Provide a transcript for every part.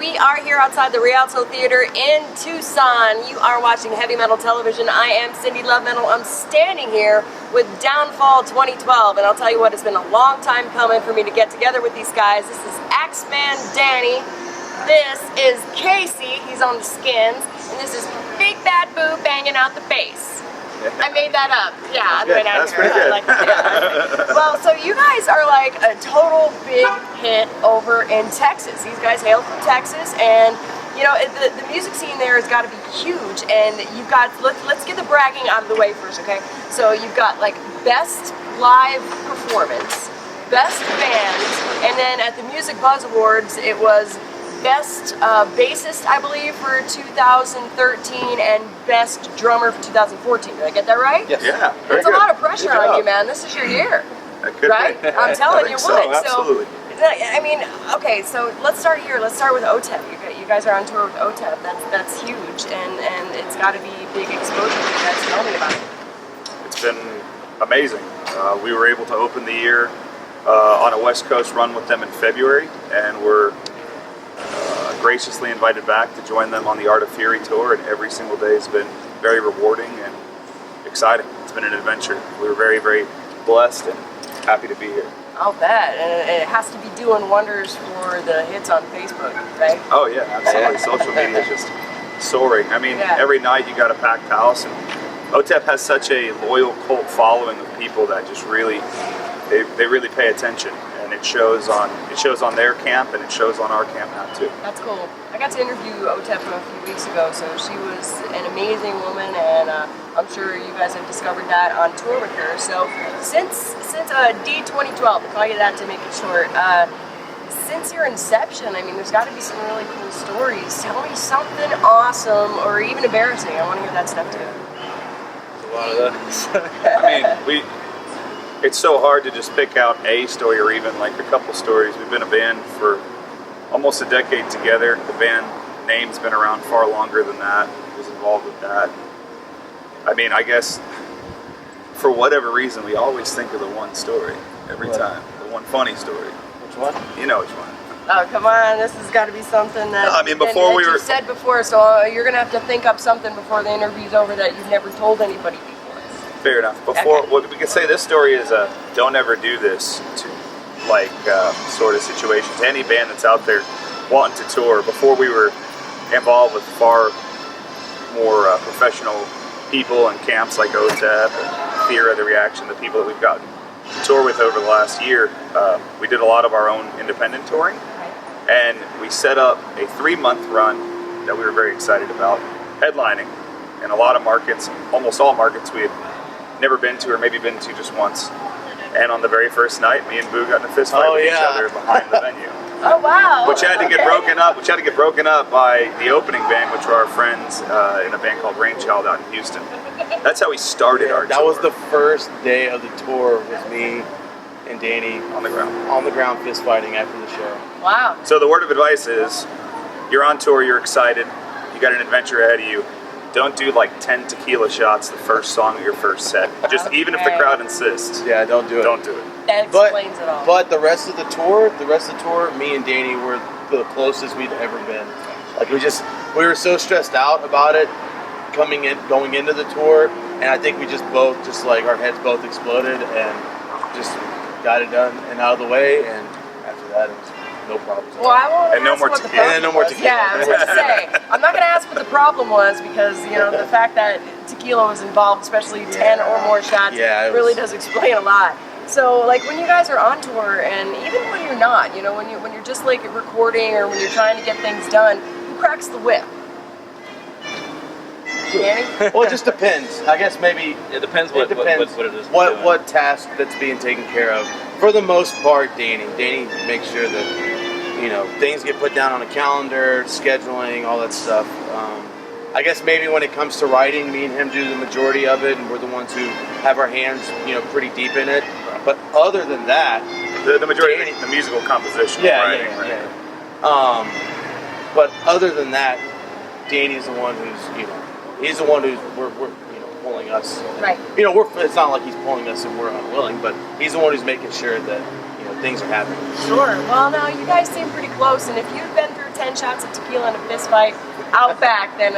we are here outside the Rialto Theater in Tucson. You are watching Heavy Metal Television. I am Cindy Love Metal. I'm standing here with Downfall 2012, and I'll tell you what, it's been a long time coming for me to get together with these guys. This is Axeman Danny. This is Casey, he's on the skins, and this is Big Bad Boo banging out the bass. I made that up. Yeah, I went out here. Pretty good. Like, yeah. Well, so you guys are like a total big hit over in Texas. These guys hail from Texas, and you know the music scene there has got to be huge. And you've got let's get the bragging out of the way first, okay? So you've got like best live performance, best band, and then at the Music Buzz Awards it was best bassist, I believe, for 2013, and best drummer for 2014. Did I get that right? Yes. Yeah. It's a lot of pressure on you, man. This is your year, right? I'm telling you what. Absolutely. So, I mean, okay. So let's start here. Let's start with Otep. You guys are on tour with Otep. That's huge, and it's got to be big exposure for you guys. Tell me about it. It's been amazing. We were able to open the year on a West Coast run with them in February, and we're graciously invited back to join them on the Art of Fury tour, and every single day has been very rewarding and exciting. It's been an adventure. We were very, very blessed and happy to be here. I'll bet, and it has to be doing wonders for the hits on Facebook, right? Oh yeah, absolutely. Social media is just soaring. I mean, every night you got a packed house, and Otep has such a loyal cult following of people that just really, they really pay attention. And it shows on their camp, and it shows on our camp now too. That's cool. I got to interview Otep a few weeks ago, so she was an amazing woman, and I'm sure you guys have discovered that on tour with her. So since D2012, if I get that to make it short, since your inception, I mean, there's got to be some really cool stories. Tell me something awesome or even embarrassing. I want to hear that stuff too. There's a lot of those. I mean, it's so hard to just pick out a story or even like a couple stories. We've been a band for almost a decade together. The band name's been around far longer than that. I was involved with that. I mean, I guess for whatever reason, we always think of the one story every time. The one funny story. Which one? You know which one. Oh, come on. This has got to be something that, I mean, before that we were you said before, so you're going to have to think up something before the interview's over that you've never told anybody before. Fair enough. Before, what we could say, this story is a don't ever do this to like sort of situation to any band that's out there wanting to tour. Before we were involved with far more professional people and camps like Otep and Fear of the Reaction, the people that we've gotten to tour with over the last year, we did a lot of our own independent touring, and we set up a 3-month run that we were very excited about, headlining in a lot of markets, almost all markets we had never been to or maybe been to just once. And on the very first night, me and Boo got in a fist fight with each other behind the venue. Oh wow! Which had to get broken up. Which had to get broken up by the opening band, which were our friends in a band called Rainchild out in Houston. That's how we started our tour. That was the first day of the tour with me and Danny on the ground fist fighting after the show. Wow. So the word of advice is, you're on tour, you're excited, you got an adventure ahead of you. Don't do like 10 tequila shots the first song of your first set. Just even if the crowd insists. Yeah, don't do it. Don't do it. That explains it all. But the rest of the tour, me and Danny were the closest we'd ever been. Like we were so stressed out about it going into the tour, and I think we just both like our heads both exploded and just got it done and out of the way, and after that it was no problem. Well, I won't and no ask more what the tequila. problem And no more was. tequila. Yeah, I was going to say, I'm not going to ask what the problem was because, you know, the fact that tequila was involved, especially 10 or more shots, really does explain a lot. So, like, when you guys are on tour, and even when you're not, you know, when you're just, like, recording or when you're trying to get things done, who cracks the whip? Danny? Well, it just depends. I guess maybe it depends what it is. What task that's being taken care of. For the most part, Danny makes sure that, you know, things get put down on a calendar, scheduling, all that stuff. I guess maybe when it comes to writing, me and him do the majority of it, and we're the ones who have our hands, you know, pretty deep in it. But other than that, the majority of the musical composition, writing, but other than that, Danny's the one who's, you know, he's the one who's we're you know, pulling us. Right. You know, it's not like he's pulling us and we're unwilling, but he's the one who's making sure that, you know, when things are happening. Sure. Well, now you guys seem pretty close, and if you've been through 10 shots of tequila and a fist fight out back, then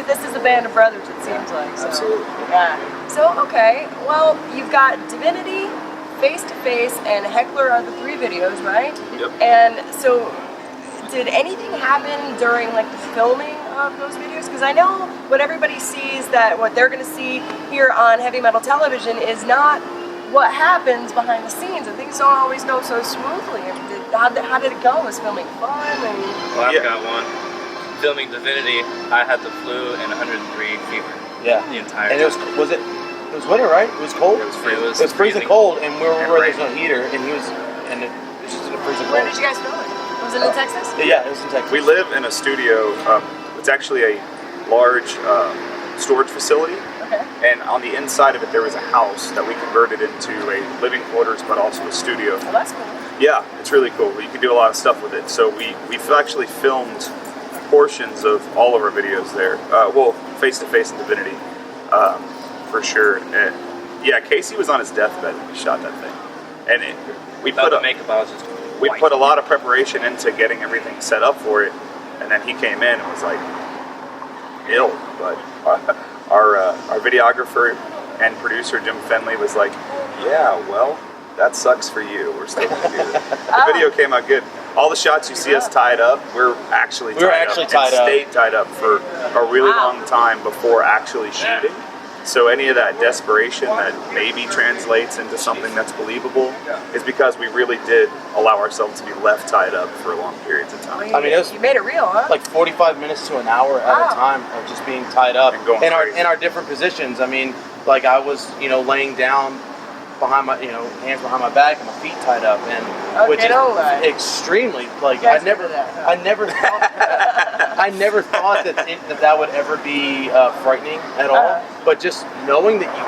this is a band of brothers. It seems like. So, Absolutely. Yeah. So okay. Well, you've got Divinity, Face to Face, and Heckler are the 3 videos, right? Yep. And so, did anything happen during like the filming of those videos? Because I know what everybody sees, that what they're going to see here on heavy metal television is not what happens behind the scenes, and things don't always go so smoothly. How did it go? Was filming fun? Well, I've got one. Filming Divinity, I had the flu and 103 fever. Yeah. The entire and time. it was winter, right? It was cold. It was It was freezing cold, and we were And where there's no raining. heater, and it was just in a freezing Where cold. did you guys film it? Was it in Texas? Yeah, it was in Texas. We live in a studio. It's actually a large storage facility. Okay. And on the inside of it, there was a house that we converted into a living quarters, but also a studio. Well, that's cool. Yeah, it's really cool. You can do a lot of stuff with it. So we've actually filmed portions of all of our videos there. Well, Face to Face and Divinity, for sure. And yeah, Casey was on his deathbed when we shot that thing, and we Without put the makeup, I was just we white. put a lot of preparation into getting everything set up for it, and then he came in and was like ill. But our videographer and producer Jim Fenley was like, "Yeah, well, that sucks for you. We're still gonna do it." The video came out good. All the shots you see us tied up, we're actually tied up. And stayed tied up for a really long time before actually shooting. So any of that desperation that maybe translates into something that's believable is because we really did allow ourselves to be left tied up for long periods of time. I mean, it was you made it real, huh? like 45 minutes to an hour at a time of just being tied up And going in crazy. our different positions. I mean, like I was, laying down behind my, hands behind my back and my feet tied up, and which is extremely like I never thought that would ever be frightening at all. But just knowing that you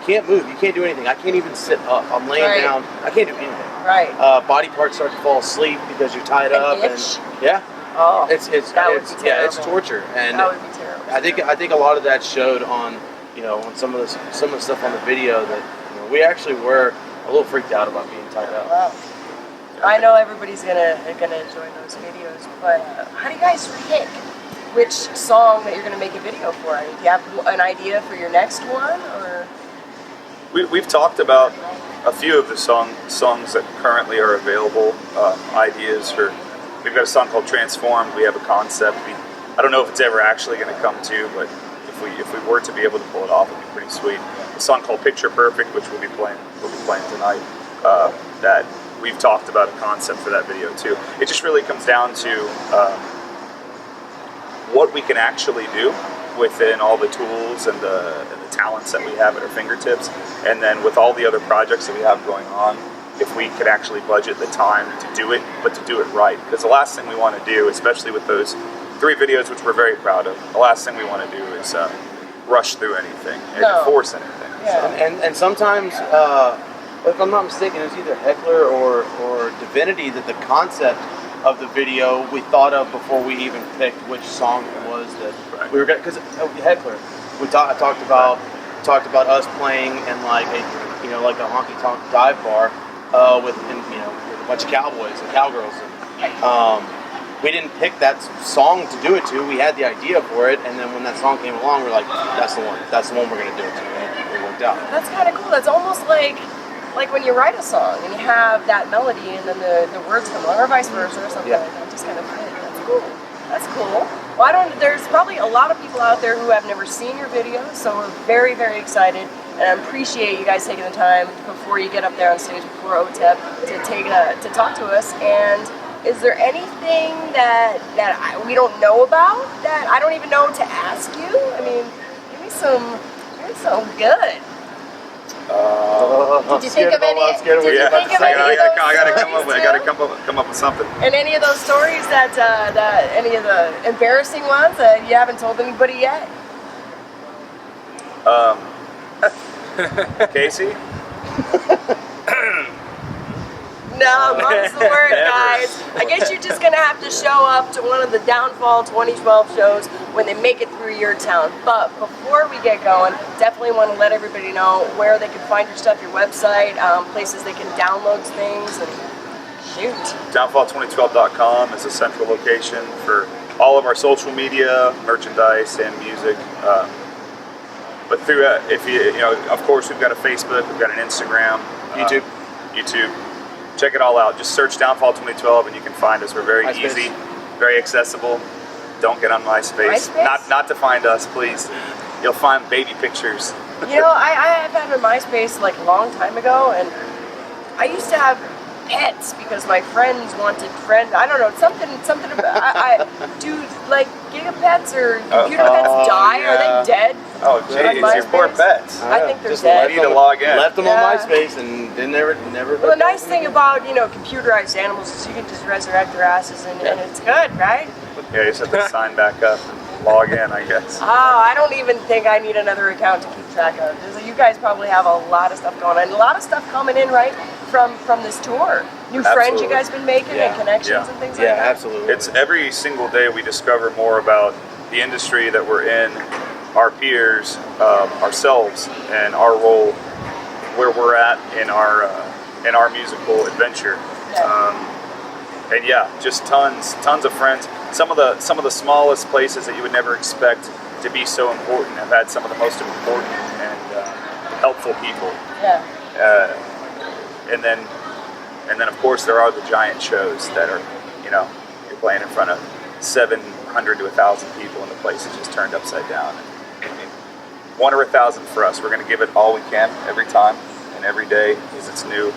can't move, you can't do anything. I can't even sit up. I'm laying down. I can't do anything. Right. Body parts start to fall asleep because you're tied up. Itch? And yeah. Oh, It's that would be yeah, it's terrible. torture, and That would be terrible. I think a lot of that showed on on some of the stuff on the video that we actually were a little freaked out about being tied up. Wow. I know everybody's gonna enjoy those videos, but how do you guys pick which song that you're gonna make a video for? Do you have an idea for your next one, or? We've talked about a few of the songs that currently are available. Ideas for. We've got a song called Transformed. We have a concept. I don't know if it's ever actually going to come to, but if we were to be able to pull it off, it'd be pretty sweet. A song called Picture Perfect, which we'll be playing tonight. That we've talked about a concept for that video too. It just really comes down to what we can actually do within all the tools and the talents that we have at our fingertips, and then with all the other projects that we have going on, if we could actually budget the time to do it, but to do it right. Because the last thing we want to do, especially with those 3 videos, which we're very proud of, the last thing we want to do is rush through anything and force anything. Yeah. And sometimes, if I'm not mistaken, it was either Heckler or Divinity that the concept of the video we thought of before we even picked which song it was that we were going. Because Heckler, talked about us playing in like a like a honky tonk dive bar with a bunch of cowboys and cowgirls. And, we didn't pick that song to do it to. We had the idea for it, and then when that song came along, we're like, that's the one. That's the one we're going to do it to. And it worked out. That's kind of cool. That's almost like when you write a song and you have that melody and then the words come along, or vice versa, or something like that. It just kind of fit. That's cool. That's cool. Well, there's probably a lot of people out there who have never seen your videos, so we're very, very excited, and I appreciate you guys taking the time before you get up there on stage before Otep to talk to us. And is there anything that we don't know about that I don't even know to ask you? I mean, give me some good. Did you think of any? I gotta come up with something. And any of those stories that any of the embarrassing ones that you haven't told anybody yet? Casey? No, month's the word, guys. I guess you're just gonna have to show up to one of the Downfall 2012 shows when they make it through your town. But before we get going, definitely want to let everybody know where they can find your stuff, your website, places they can download things, and shoot. Downfall2012.com is a central location for all of our social media, merchandise, and music. But through, if you know, of course, we've got a Facebook, we've got an Instagram, YouTube. Check it all out. Just search Downfall 2012 and you can find us. We're very MySpace. easy, very accessible. Don't get on MySpace. Not to find us, please. You'll find baby pictures. You know, I have had a MySpace like a long time ago, and I used to have pets because my friends wanted friends. I don't know, something about I do like gigapets or computer pets die? yeah. Are they dead? Oh, geez, your poor pets. I think they're Just dead. I need to log in. Left them Yeah. on MySpace and then never. Well, the nice thing about, you know, computerized animals is you can just resurrect their asses and it's good, right? Yeah, you just have to sign back up and log in, I guess. Oh, I don't even think I need another account to keep track of. You guys probably have a lot of stuff going on. A lot of stuff coming in, right, from this tour. New friends you guys been making and connections and things like that. Yeah, absolutely. It's every single day we discover more about the industry that we're in, our peers, ourselves, and our role, where we're at in our musical adventure. And yeah, just tons of friends. Some of the smallest places that you would never expect to be so important have had some of the most important and helpful people. Yeah. And then of course there are the giant shows that are, you know, you're playing in front of 700 to 1,000 people and the place is just turned upside down. I mean, 1 or 1,000 for us. We're going to give it all we can every time and every day because it's new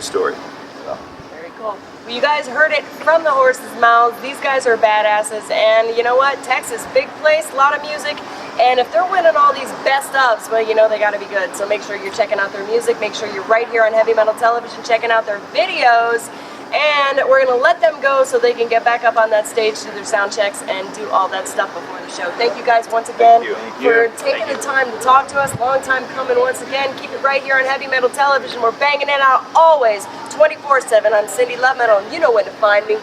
story. So. Very cool. Well, you guys heard it from the horse's mouths. These guys are badasses, and you know what? Texas, big place, a lot of music, and if they're winning all these best ofs, well, you know they got to be good. So make sure you're checking out their music. Make sure you're right here on Heavy Metal Television checking out their videos. And we're going to let them go so they can get back up on that stage, do their sound checks, and do all that stuff before the show. Thank you guys once again for taking the time to talk to us. Long time coming once again. Keep it right here on Heavy Metal Television. We're banging it out always, 24/7 on Cindy Love Metal. You know where to find me.